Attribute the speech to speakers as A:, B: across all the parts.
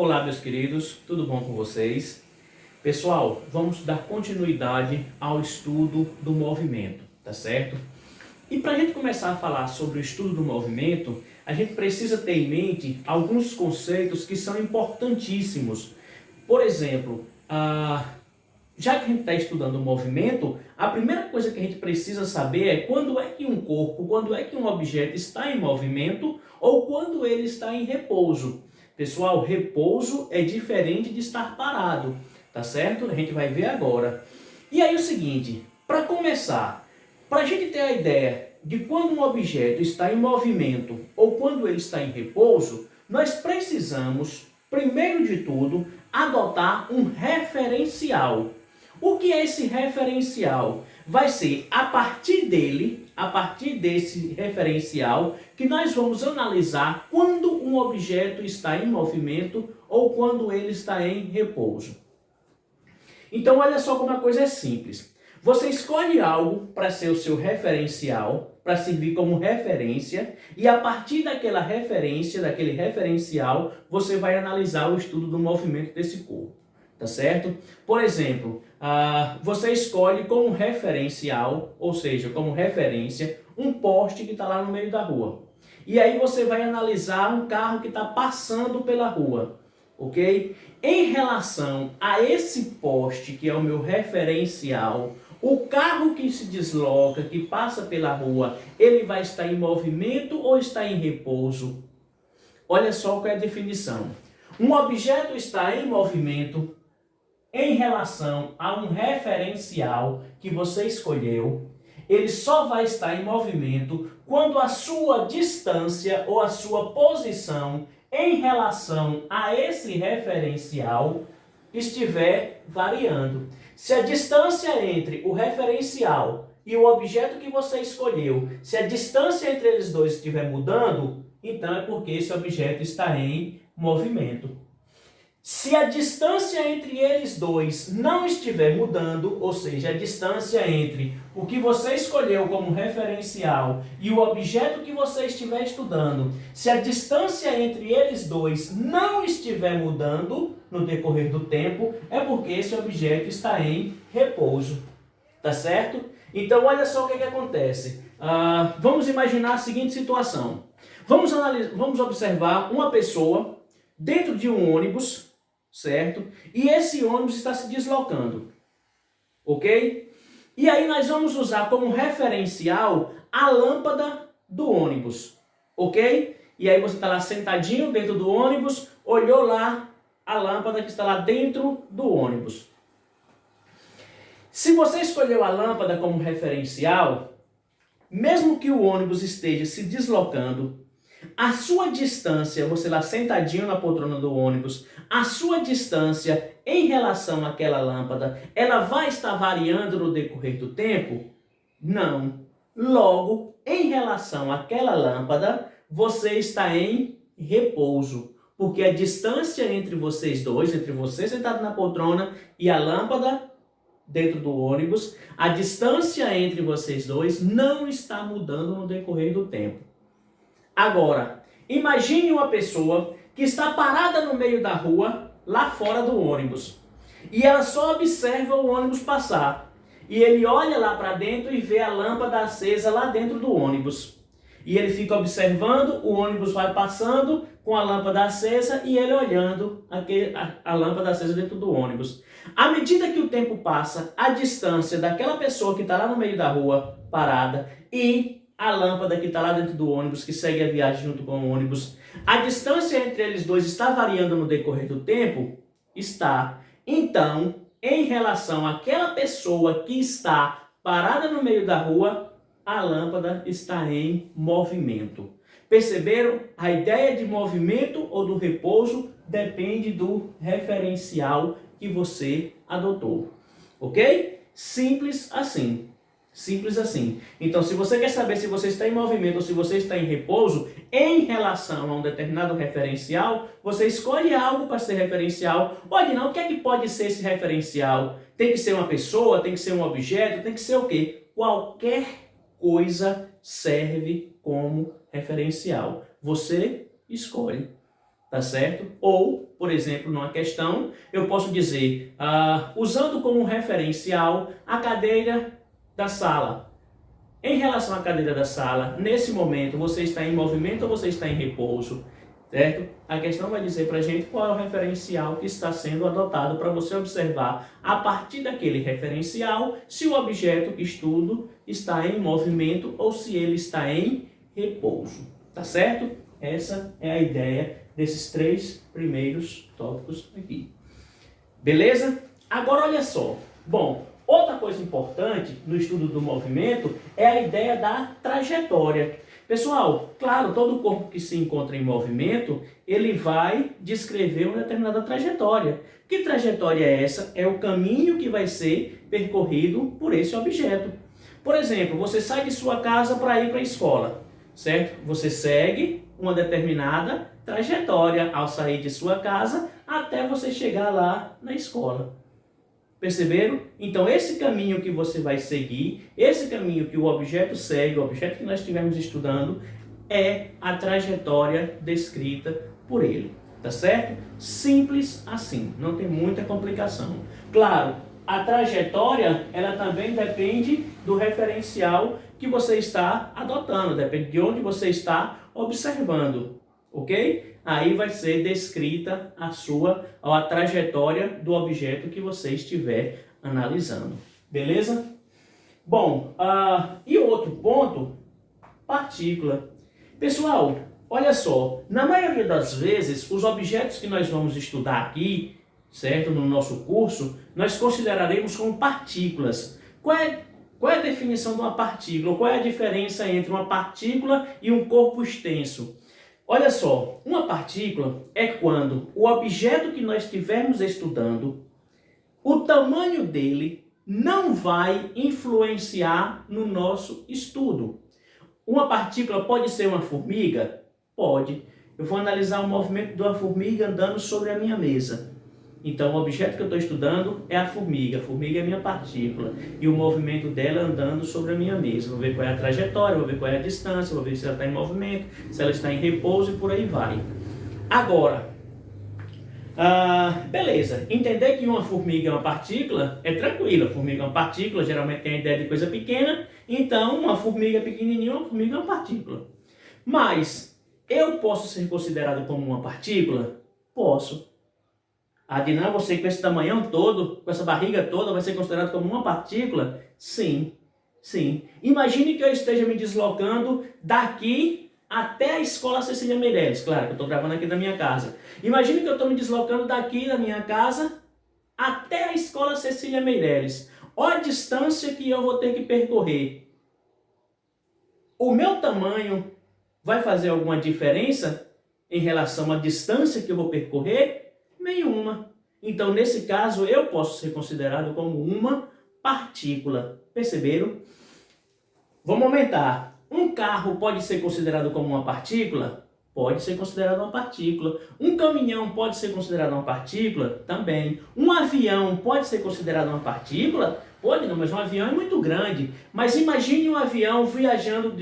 A: Olá, meus queridos, tudo bom com vocês? Pessoal, vamos dar continuidade ao estudo do movimento, tá certo? E para a gente começar a falar sobre o estudo do movimento, a gente precisa ter em mente alguns conceitos que são importantíssimos. Por exemplo, já que a gente está estudando o movimento, a primeira coisa que a gente precisa saber é quando é que um corpo, quando é que um objeto está em movimento ou quando ele está em repouso. Pessoal, repouso é diferente de estar parado, tá certo? A gente vai ver agora. E aí o seguinte, para começar, para a gente ter a ideia de quando um objeto está em movimento ou quando ele está em repouso, nós precisamos, primeiro de tudo, adotar um referencial. O que é esse referencial? Vai ser a partir dele, a partir desse referencial, que nós vamos analisar quando um objeto está em movimento ou quando ele está em repouso. Então, olha só como a coisa é simples. Você escolhe algo para ser o seu referencial, para servir como referência, e a partir daquela referência, daquele referencial, você vai analisar o estudo do movimento desse corpo, tá certo? Por exemplo, você escolhe como referencial, ou seja, como referência, um poste que está lá no meio da rua. E aí você vai analisar um carro que está passando pela rua, ok? Em relação a esse poste, que é o meu referencial, o carro que se desloca, que passa pela rua, ele vai estar em movimento ou está em repouso? Olha só qual é a definição. Um objeto está em movimento em relação a um referencial que você escolheu. Ele só vai estar em movimento quando a sua distância ou a sua posição em relação a esse referencial estiver variando. Se a distância entre o referencial e o objeto que você escolheu, se a distância entre eles dois estiver mudando, então é porque esse objeto está em movimento. Se a distância entre eles dois não estiver mudando, ou seja, a distância entre o que você escolheu como referencial e o objeto que você estiver estudando, se a distância entre eles dois não estiver mudando no decorrer do tempo, é porque esse objeto está em repouso, tá certo? Então, olha só o que acontece. Vamos imaginar a seguinte situação. Vamos observar uma pessoa dentro de um ônibus, certo? E esse ônibus está se deslocando, ok? E aí nós vamos usar como referencial a lâmpada do ônibus, ok? E aí você está lá sentadinho dentro do ônibus, olhou lá a lâmpada que está lá dentro do ônibus. Se você escolheu a lâmpada como referencial, mesmo que o ônibus esteja se deslocando, a sua distância, você lá sentadinho na poltrona do ônibus, a sua distância em relação àquela lâmpada, ela vai estar variando no decorrer do tempo? Não. Logo, em relação àquela lâmpada, você está em repouso, porque a distância entre vocês dois, entre você sentado na poltrona e a lâmpada dentro do ônibus, a distância entre vocês dois não está mudando no decorrer do tempo. Agora, imagine uma pessoa que está parada no meio da rua, lá fora do ônibus, e ela só observa o ônibus passar. E ele olha lá para dentro e vê a lâmpada acesa lá dentro do ônibus. E ele fica observando, o ônibus vai passando com a lâmpada acesa e ele olhando a lâmpada acesa dentro do ônibus. À medida que o tempo passa, a distância daquela pessoa que está lá no meio da rua, parada, e a lâmpada que está lá dentro do ônibus, que segue a viagem junto com o ônibus, a distância entre eles dois está variando no decorrer do tempo? Está. Então, em relação àquela pessoa que está parada no meio da rua, a lâmpada está em movimento. Perceberam? A ideia de movimento ou do repouso depende do referencial que você adotou. Ok? Simples assim. Simples assim. Então, se você quer saber se você está em movimento ou se você está em repouso, em relação a um determinado referencial, você escolhe algo para ser referencial. Olha, não, o que é que pode ser esse referencial? Tem que ser uma pessoa, tem que ser um objeto, tem que ser o quê? Qualquer coisa serve como referencial. Você escolhe. tá certo? Ou, por exemplo, numa questão, eu posso dizer, usando como referencial a cadeira da sala. Em relação à cadeira da sala, nesse momento, você está em movimento ou você está em repouso? Certo? A questão vai dizer para a gente qual é o referencial que está sendo adotado para você observar, a partir daquele referencial, se o objeto estudo está em movimento ou se ele está em repouso. Tá certo? Essa é a ideia desses 3 primeiros tópicos aqui. Beleza? Agora olha só. Bom, outra coisa importante no estudo do movimento é a ideia da trajetória. Pessoal, claro, todo corpo que se encontra em movimento, ele vai descrever uma determinada trajetória. Que trajetória é essa? É o caminho que vai ser percorrido por esse objeto. Por exemplo, você sai de sua casa para ir para a escola, certo? Você segue uma determinada trajetória ao sair de sua casa até você chegar lá na escola. Perceberam? Então, esse caminho que você vai seguir, esse caminho que o objeto segue, o objeto que nós estivermos estudando, é a trajetória descrita por ele. Tá certo? Simples assim, não tem muita complicação. Claro, a trajetória, ela também depende do referencial que você está adotando, depende de onde você está observando, ok? Aí vai ser descrita a trajetória do objeto que você estiver analisando. Beleza? Bom, e outro ponto, partícula. Pessoal, olha só, na maioria das vezes, os objetos que nós vamos estudar aqui, certo, no nosso curso, nós consideraremos como partículas. Qual é a definição de uma partícula? Qual é a diferença entre uma partícula e um corpo extenso? Olha só, uma partícula é quando o objeto que nós estivermos estudando, o tamanho dele não vai influenciar no nosso estudo. Uma partícula pode ser uma formiga? Pode. Eu vou analisar o movimento de uma formiga andando sobre a minha mesa. Então, o objeto que eu estou estudando é a formiga. A formiga é a minha partícula. E o movimento dela andando sobre a minha mesa. Vou ver qual é a trajetória, vou ver qual é a distância, vou ver se ela está em movimento, se ela está em repouso e por aí vai. Agora, beleza. Entender que uma formiga é uma partícula é tranquilo. A formiga é uma partícula, geralmente tem a ideia de coisa pequena. Então, uma formiga pequenininha, uma formiga é uma partícula. Mas, eu posso ser considerado como uma partícula? Posso. Adnan, você com esse tamanhão todo, com essa barriga toda, vai ser considerado como uma partícula? Sim, sim. Imagine que eu esteja me deslocando daqui até a Escola Cecília Meirelles. Claro, que eu estou gravando aqui da minha casa. Imagine que eu estou me deslocando daqui da minha casa até a Escola Cecília Meirelles. Olha a distância que eu vou ter que percorrer. O meu tamanho vai fazer alguma diferença em relação à distância que eu vou percorrer? Nenhuma. Então, nesse caso, eu posso ser considerado como uma partícula. Perceberam? Vamos aumentar. Um carro pode ser considerado como uma partícula? Pode ser considerado uma partícula. Um caminhão pode ser considerado uma partícula? Também. Um avião pode ser considerado uma partícula? Pode não, mas um avião é muito grande. Mas imagine um avião viajando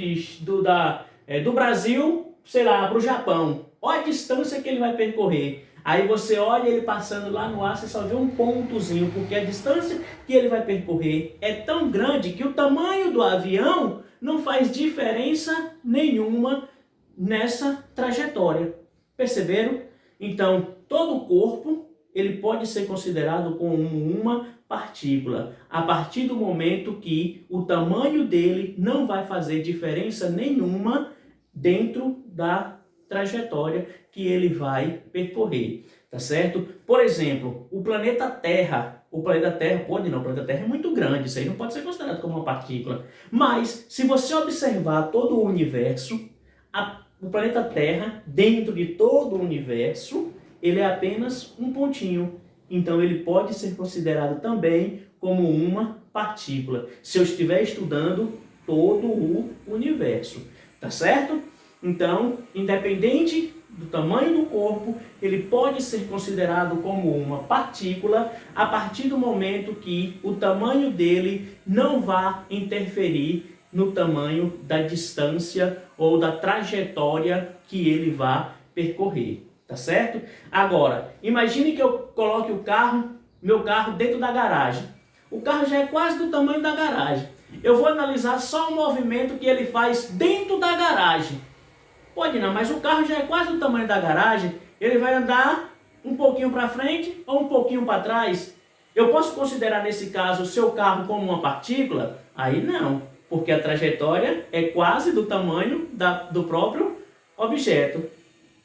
A: do Brasil, sei lá, para o Japão. Olha a distância que ele vai percorrer. Aí você olha ele passando lá no ar, você só vê um pontozinho, porque a distância que ele vai percorrer é tão grande que o tamanho do avião não faz diferença nenhuma nessa trajetória. Perceberam? Então, todo o corpo ele pode ser considerado como uma partícula, a partir do momento que o tamanho dele não vai fazer diferença nenhuma dentro da trajetória que ele vai percorrer, tá certo? Por exemplo, o planeta Terra pode não, o planeta Terra é muito grande, isso aí não pode ser considerado como uma partícula, mas se você observar todo o universo, o planeta Terra, dentro de todo o universo, ele é apenas um pontinho, então ele pode ser considerado também como uma partícula, se eu estiver estudando todo o universo, tá certo? Então, independente do tamanho do corpo, ele pode ser considerado como uma partícula a partir do momento que o tamanho dele não vá interferir no tamanho da distância ou da trajetória que ele vai percorrer. tá certo? Agora, imagine que eu coloque meu carro dentro da garagem. O carro já é quase do tamanho da garagem. Eu vou analisar só o movimento que ele faz dentro da garagem. Pode não, mas o carro já é quase do tamanho da garagem, ele vai andar um pouquinho para frente ou um pouquinho para trás. Eu posso considerar nesse caso o seu carro como uma partícula? Aí não, porque a trajetória é quase do tamanho do próprio objeto,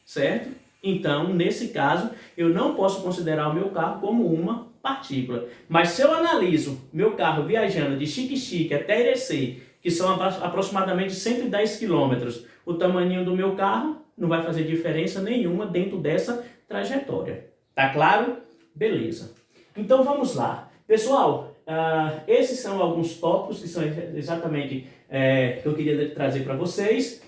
A: certo? Então, nesse caso, eu não posso considerar o meu carro como uma partícula. Mas se eu analiso meu carro viajando de Xique-Xique até Irecê, que são aproximadamente 110 quilômetros, o tamanho do meu carro não vai fazer diferença nenhuma dentro dessa trajetória. Tá claro? Beleza. Então vamos lá. Pessoal, esses são alguns tópicos que são exatamente que eu queria trazer para vocês.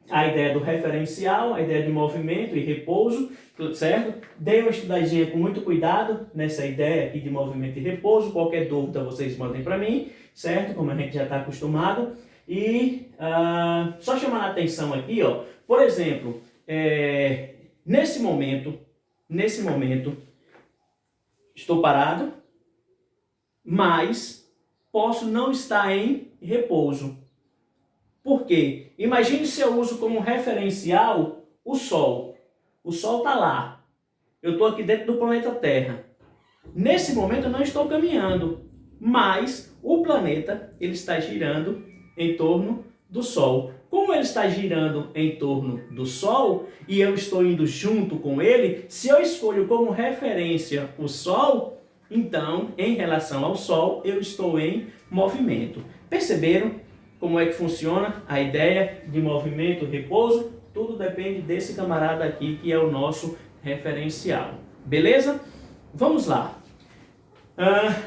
A: A ideia do referencial, a ideia de movimento e repouso, certo? Dei uma estudadinha com muito cuidado nessa ideia aqui de movimento e repouso. Qualquer dúvida vocês mandem para mim, certo? Como a gente já está acostumado. E só chamar a atenção aqui, ó. Por exemplo, nesse momento, estou parado, mas posso não estar em repouso. Por quê? Imagine se eu uso como referencial o Sol. O Sol está lá. Eu estou aqui dentro do planeta Terra. Nesse momento eu não estou caminhando, mas o planeta ele está girando em torno do Sol. Como ele está girando em torno do Sol e eu estou indo junto com ele, se eu escolho como referência o Sol, então, em relação ao Sol, eu estou em movimento. Perceberam como é que funciona a ideia de movimento e repouso? Tudo depende desse camarada aqui, que é o nosso referencial. Beleza? Vamos lá.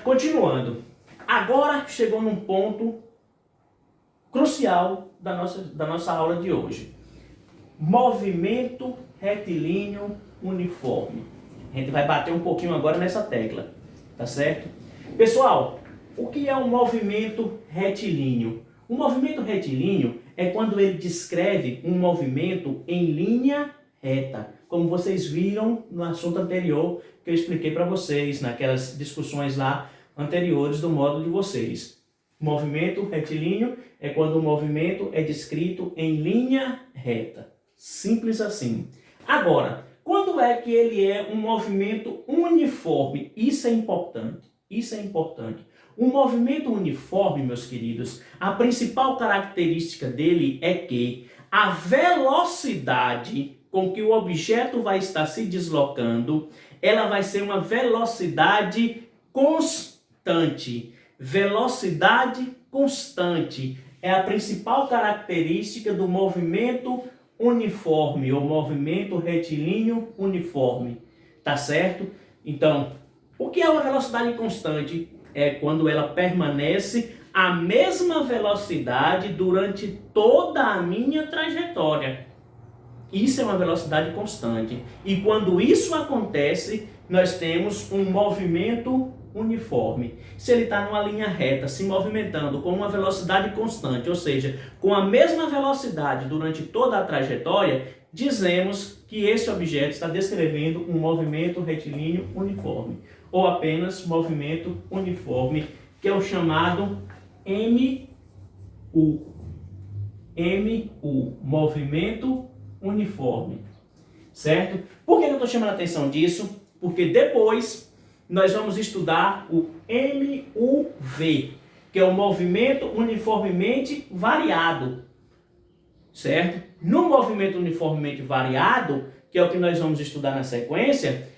A: Continuando. Agora chegou num ponto crucial da nossa aula de hoje. Movimento retilíneo uniforme. A gente vai bater um pouquinho agora nessa tecla, tá certo? Pessoal, o que é um movimento retilíneo? O movimento retilíneo é quando ele descreve um movimento em linha reta, como vocês viram no assunto anterior que eu expliquei para vocês, naquelas discussões lá anteriores do módulo de vocês. Movimento retilíneo é quando o movimento é descrito em linha reta. Simples assim. Agora, quando é que ele é um movimento uniforme? Isso é importante. Isso é importante. Um movimento uniforme, meus queridos, a principal característica dele é que a velocidade com que o objeto vai estar se deslocando, ela vai ser uma velocidade constante. Velocidade constante é a principal característica do movimento uniforme, ou movimento retilíneo uniforme. Tá certo? Então, o que é uma velocidade constante? É quando ela permanece a mesma velocidade durante toda a minha trajetória. Isso é uma velocidade constante. E quando isso acontece, nós temos um movimento uniforme. Se ele está numa linha reta, se movimentando com uma velocidade constante, ou seja, com a mesma velocidade durante toda a trajetória, dizemos que esse objeto está descrevendo um movimento retilíneo uniforme, ou apenas movimento uniforme, que é o chamado MU. MU, movimento uniforme, certo? Por que eu estou chamando a atenção disso? Porque depois nós vamos estudar o MUV, que é o movimento uniformemente variado, certo? No movimento uniformemente variado, que é o que nós vamos estudar na sequência,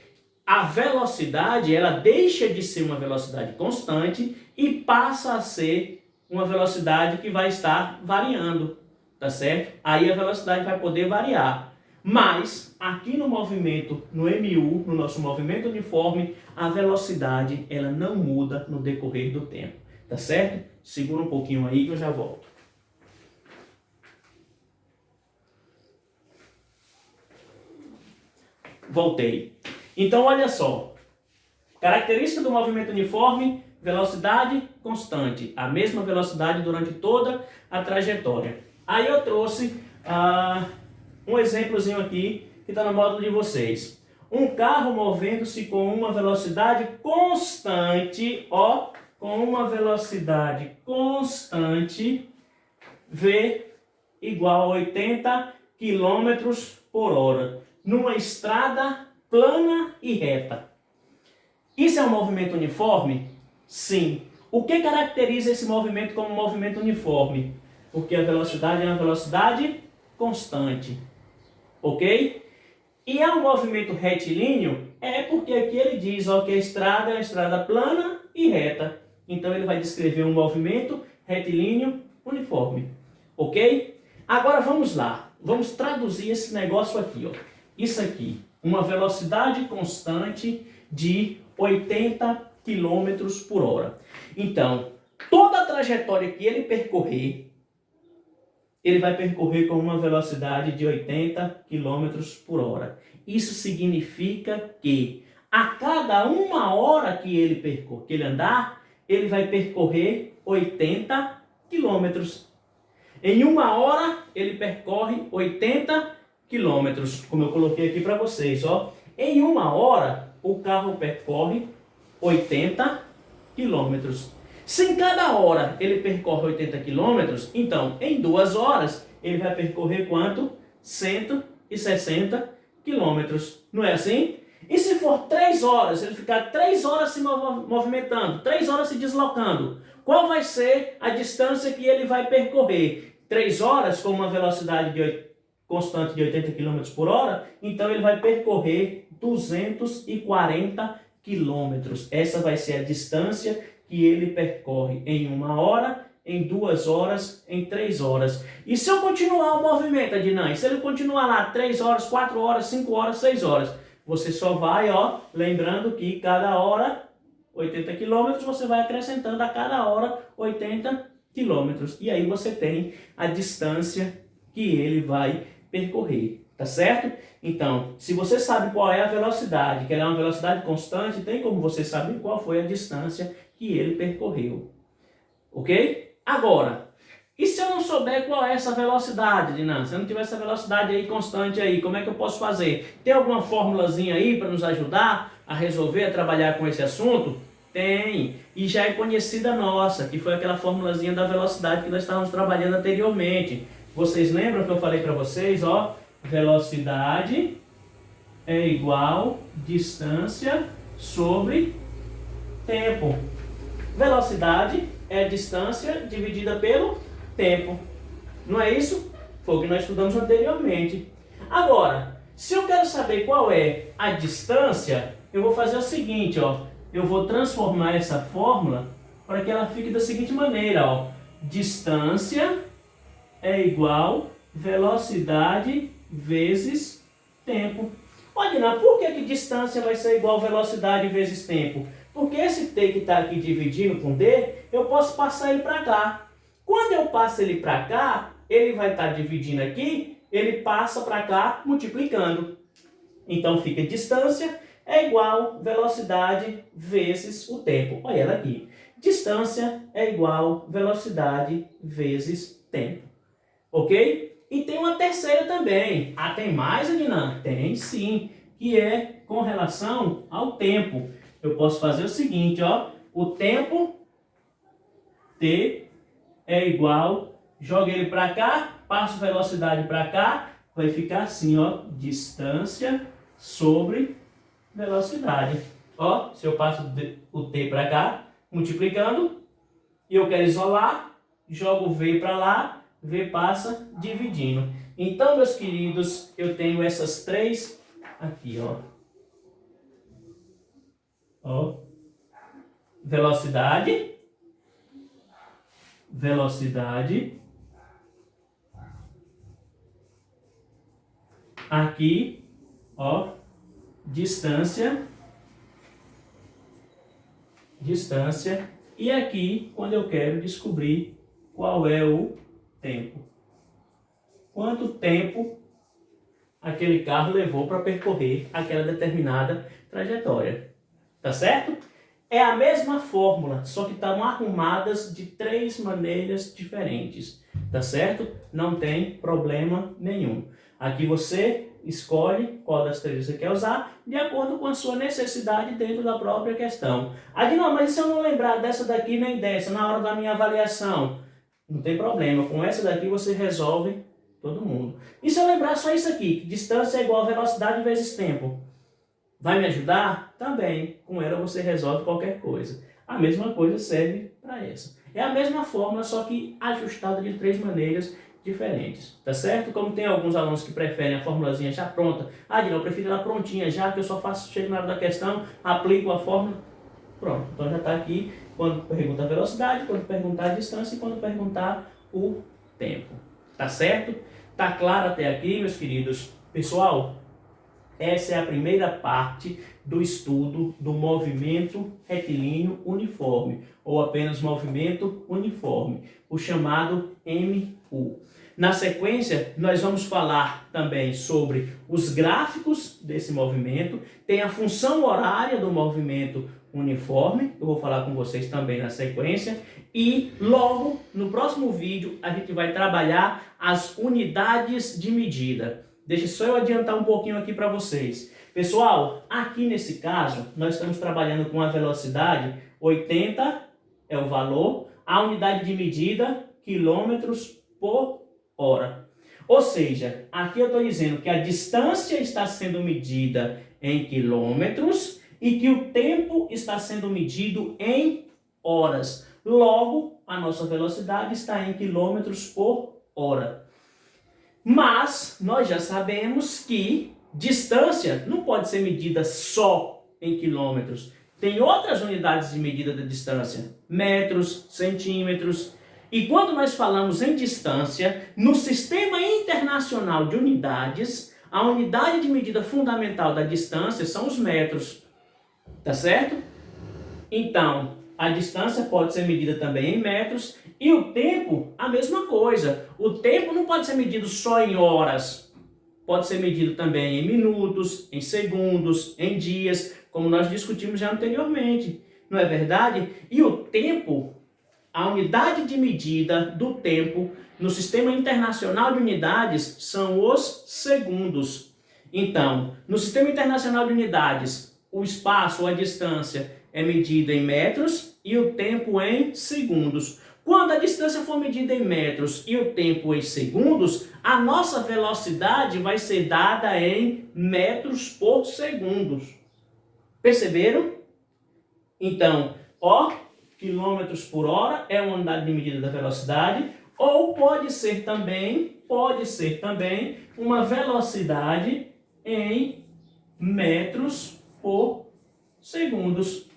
A: a velocidade ela deixa de ser uma velocidade constante e passa a ser uma velocidade que vai estar variando, tá certo? Aí a velocidade vai poder variar. Mas aqui no movimento, no MU, no nosso movimento uniforme, a velocidade ela não muda no decorrer do tempo, tá certo? Segura um pouquinho aí que eu já volto. Voltei. Então olha só, característica do movimento uniforme, velocidade constante, a mesma velocidade durante toda a trajetória. Aí eu trouxe um exemplozinho aqui que está no módulo de vocês. Um carro movendo-se com uma velocidade constante, ó, com uma velocidade constante, V igual a 80 km por hora, numa estrada plana e reta. Isso é um movimento uniforme? Sim. O que caracteriza esse movimento como movimento uniforme? Porque a velocidade é uma velocidade constante. Ok? E é um movimento retilíneo? É porque aqui ele diz ó, que a estrada é uma estrada plana e reta. Então ele vai descrever um movimento retilíneo uniforme. Ok? Agora vamos lá. Vamos traduzir esse negócio aqui. Ó. Isso aqui, uma velocidade constante de 80 km por hora. Então, toda a trajetória que ele percorrer, ele vai percorrer com uma velocidade de 80 km por hora. Isso significa que a cada uma hora que ele andar, ele vai percorrer 80 km. Em uma hora, ele percorre 80 km, como eu coloquei aqui para vocês. Ó. Em uma hora, o carro percorre 80 km. Se em cada hora ele percorre 80 km, então em 2 horas ele vai percorrer quanto? 160 km. Não é assim? E se for 3 horas, ele ficar 3 horas se movimentando, 3 horas se deslocando, qual vai ser a distância que ele vai percorrer? 3 horas com uma velocidade constante de 80 km por hora, então ele vai percorrer 240 km. Essa vai ser a distância que ele percorre em 1 hora, em 2 horas, em 3 horas. E se eu continuar o movimento, Adnan, se ele continuar lá 3 horas, 4 horas, 5 horas, 6 horas, você só vai, ó, lembrando que cada hora 80 km, você vai acrescentando a cada hora 80 km. E aí você tem a distância que ele vai percorrer, tá certo? Então, se você sabe qual é a velocidade, que ela é uma velocidade constante, tem como você saber qual foi a distância que ele percorreu. Ok? Agora, e se eu não souber qual é essa velocidade, Dinan? Se eu não tiver essa velocidade aí constante aí, como é que eu posso fazer? Tem alguma formulazinha aí para nos ajudar a resolver, a trabalhar com esse assunto? Tem, e já é conhecida nossa, que foi aquela formulazinha da velocidade que nós estávamos trabalhando anteriormente. Vocês lembram que eu falei para vocês, ó? Velocidade é igual distância sobre tempo. Velocidade é distância dividida pelo tempo. Não é isso? Foi o que nós estudamos anteriormente. Agora, se eu quero saber qual é a distância, eu vou fazer o seguinte, ó. Eu vou transformar essa fórmula para que ela fique da seguinte maneira, ó. Distância é igual velocidade vezes tempo. Olha, por que distância vai ser igual velocidade vezes tempo? Porque esse t que está aqui dividindo com d, eu posso passar ele para cá. Quando eu passo ele para cá, ele vai estar dividindo aqui, ele passa para cá multiplicando. Então fica distância é igual velocidade vezes o tempo. Olha ela aqui. Distância é igual velocidade vezes tempo. Ok? E tem uma terceira também. Ah, tem mais, Adnan? Tem sim. Que é com relação ao tempo. Eu posso fazer o seguinte, ó. O tempo t é igual, joga ele para cá, passo velocidade para cá, vai ficar assim, ó. Distância sobre velocidade. Ó, se eu passo o t para cá, multiplicando, e eu quero isolar, jogo o v para lá, v passa dividindo. Então, meus queridos, eu tenho essas três aqui, ó. Ó. Velocidade. Aqui, ó. Distância. E aqui, quando eu quero descobrir qual é o tempo. Quanto tempo aquele carro levou para percorrer aquela determinada trajetória. Tá certo? É a mesma fórmula, só que estão arrumadas de 3 maneiras diferentes. Tá certo? Não tem problema nenhum. Aqui você escolhe qual das três você quer usar, de acordo com a sua necessidade dentro da própria questão. Aí, não, mas se eu não lembrar dessa daqui nem dessa na hora da minha avaliação, não tem problema, com essa daqui você resolve todo mundo. E se eu lembrar só isso aqui, que distância é igual a velocidade vezes tempo, vai me ajudar? Também, com ela você resolve qualquer coisa. A mesma coisa serve para essa. É a mesma fórmula, só que ajustada de três maneiras diferentes, tá certo? Como tem alguns alunos que preferem a formulazinha já pronta, eu prefiro ela prontinha já, que eu só chego na hora da questão, aplico a fórmula, pronto. Então já está aqui quando pergunta a velocidade, quando perguntar a distância e quando perguntar o tempo, tá certo? Tá claro até aqui, meus queridos? Pessoal, essa é a primeira parte do estudo do movimento retilíneo uniforme, ou apenas movimento uniforme, o chamado MU. Na sequência, nós vamos falar também sobre os gráficos desse movimento, tem a função horária do movimento uniforme, eu vou falar com vocês também na sequência, e logo no próximo vídeo a gente vai trabalhar as unidades de medida. Deixa só eu adiantar um pouquinho aqui para vocês. Pessoal, aqui nesse caso, nós estamos trabalhando com a velocidade 80 é o valor, a unidade de medida, quilômetros por hora. Ou seja, aqui eu estou dizendo que a distância está sendo medida em quilômetros e que o tempo está sendo medido em horas. Logo, a nossa velocidade está em quilômetros por hora. Mas nós já sabemos que distância não pode ser medida só em quilômetros. Tem outras unidades de medida da distância, metros, centímetros. E quando nós falamos em distância, no Sistema Internacional de Unidades, a unidade de medida fundamental da distância são os metros. Tá certo? Então, a distância pode ser medida também em metros e o tempo, a mesma coisa. O tempo não pode ser medido só em horas. Pode ser medido também em minutos, em segundos, em dias, como nós discutimos já anteriormente. Não é verdade? E o tempo, a unidade de medida do tempo no Sistema Internacional de Unidades são os segundos. Então, no Sistema Internacional de Unidades, o espaço ou a distância é medida em metros e o tempo em segundos. Quando a distância for medida em metros e o tempo em segundos, a nossa velocidade vai ser dada em metros por segundos. Perceberam? Então, quilômetros por hora é uma unidade de medida da velocidade, ou pode ser também uma velocidade em metros por segundos.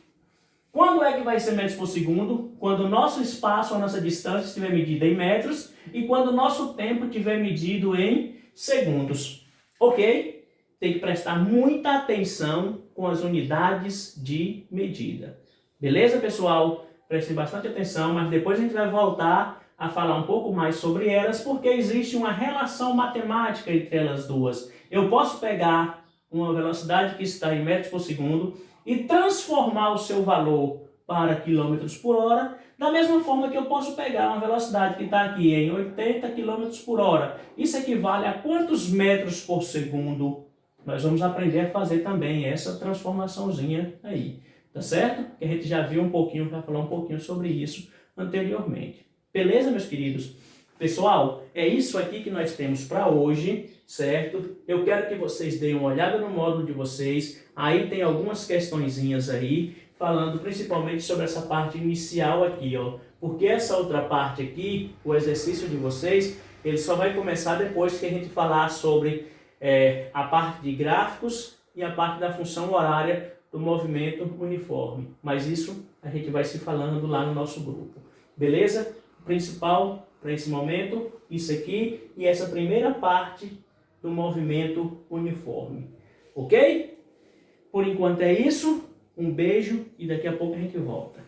A: Quando é que vai ser metros por segundo? Quando o nosso espaço, a nossa distância estiver medida em metros e quando o nosso tempo estiver medido em segundos. Ok? Tem que prestar muita atenção com as unidades de medida. Beleza, pessoal? Prestem bastante atenção, mas depois a gente vai voltar a falar um pouco mais sobre elas, porque existe uma relação matemática entre elas duas. Eu posso pegar uma velocidade que está em metros por segundo e transformar o seu valor para quilômetros por hora, da mesma forma que eu posso pegar uma velocidade que está aqui em 80 quilômetros por hora. Isso equivale a quantos metros por segundo? Nós vamos aprender a fazer também essa transformaçãozinha aí, tá certo? Que a gente já viu um pouquinho, já falou um pouquinho sobre isso anteriormente. Beleza, meus queridos? Pessoal, é isso aqui que nós temos para hoje, certo? Eu quero que vocês deem uma olhada no módulo de vocês. Aí tem algumas questõezinhas aí, falando principalmente sobre essa parte inicial aqui, ó. Porque essa outra parte aqui, o exercício de vocês, ele só vai começar depois que a gente falar sobre a parte de gráficos e a parte da função horária do movimento uniforme. Mas isso a gente vai se falando lá no nosso grupo. Beleza? O principal para esse momento, isso aqui e essa primeira parte do movimento uniforme. Ok? Por enquanto é isso. Um beijo e daqui a pouco a gente volta.